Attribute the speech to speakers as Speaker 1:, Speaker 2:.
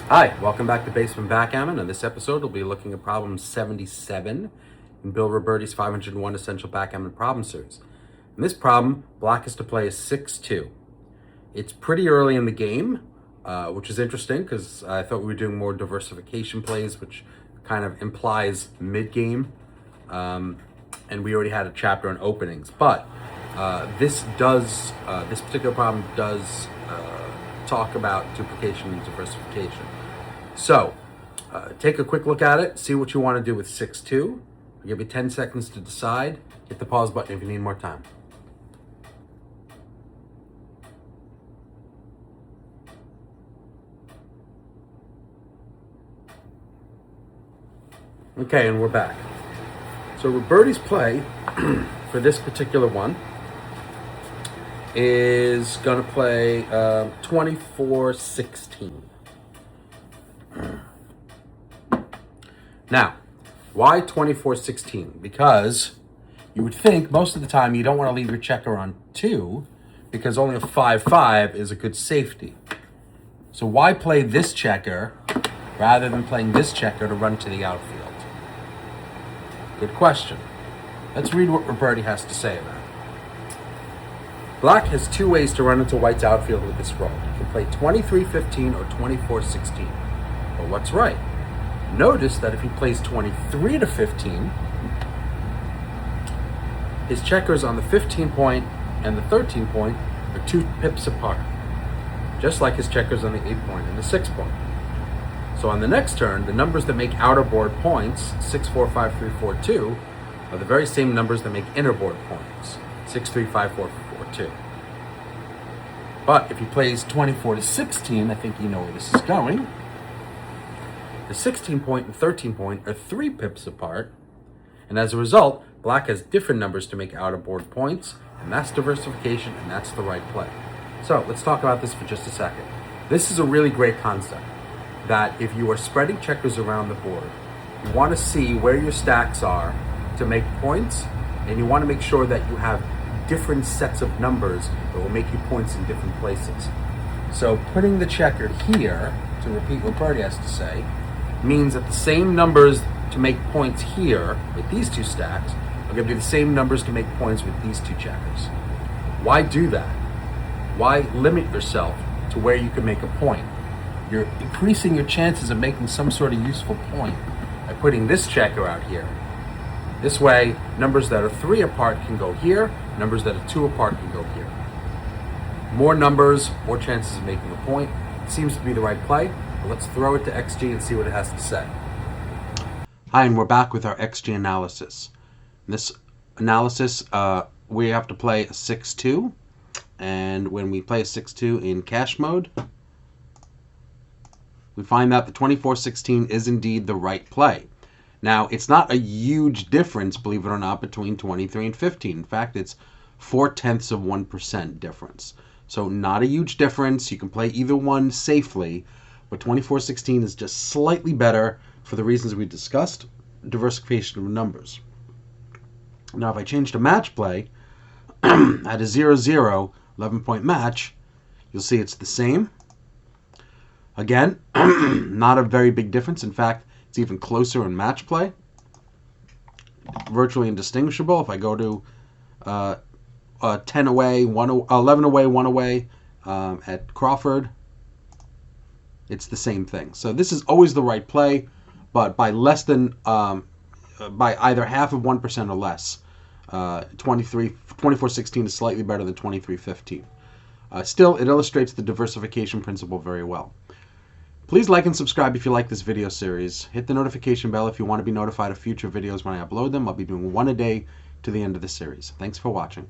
Speaker 1: Hi, welcome back to Basement Backgammon. In this episode, we'll be looking at problem 77 in Bill Robertie's 501 Essential Backgammon Problem Series. In this problem, black is to play a 6-2. It's pretty early in the game, which is interesting because I thought we were doing more diversification plays, which kind of implies mid-game. And we already had a chapter on openings. But this particular problem does talk about duplication and diversification. So, take a quick look at it, see what you want to do with 6-2. I'll give you 10 seconds to decide. Hit the pause button if you need more time. Okay, and we're back. So Robertie's play for this particular one is going to play 24-16. Now, why 24-16? Because you would think most of the time you don't want to leave your checker on 2 because only a 5-5 is a good safety. So why play this checker rather than playing this checker to run to the outfield? Good question. Let's read what Robertie has to say about it. Black has 2 ways to run into white's outfield with this roll. He can play 23-15 or 24-16. But what's right? Notice that if he plays 23-15, his checkers on the 15 point and the 13 point are 2 pips apart, just like his checkers on the 8 point and the 6 point. So on the next turn, the numbers that make outer board points, 6, 4, 5, 3, 4, 2, are the very same numbers that make inner board points, 6, 3, 5, 4, 4, 2. But if he plays 24-16, I think you know where this is going. The 16 point and 13 point are 3 pips apart, and as a result, black has different numbers to make outer board points, and that's diversification, and that's the right play. So let's talk about this for just a second. This is a really great concept, that if you are spreading checkers around the board, you want to see where your stacks are to make points, and you want to make sure that you have different sets of numbers that will make you points in different places. So putting the checker here, to repeat what Robertie has to say, means that the same numbers to make points here with these 2 stacks are going to be the same numbers to make points with these 2 checkers. Why do that? Why limit yourself to where you can make a point? You're increasing your chances of making some sort of useful point by putting this checker out here. This way, numbers that are 3 apart can go here, numbers that are 2 apart can go here. More numbers, more chances of making a point. It seems to be the right play. But let's throw it to XG and see what it has to say. Hi, and we're back with our XG analysis. In this analysis, we have to play a 6-2. And when we play a 6-2 in cash mode, we find that the 24-16 is indeed the right play. Now, it's not a huge difference, believe it or not, between 23 and 15. In fact, it's 0.4% difference. So not a huge difference. You can play either one safely, but 24-16 is just slightly better for the reasons we discussed, diversification of numbers. Now, if I change to match play, at a 0-0, 11-point match, you'll see it's the same. Again, not a very big difference. In fact, it's even closer in match play. Virtually indistinguishable. If I go to 10 away, 11 away, 1 away at Crawford, it's the same thing. So this is always the right play, but by less than, by either half of 1% or less. 24-16 is slightly better than 23-15. Still, it illustrates the diversification principle very well. Please like and subscribe if you like this video series. Hit the notification bell if you want to be notified of future videos when I upload them. I'll be doing 1 a day to the end of the series. Thanks for watching.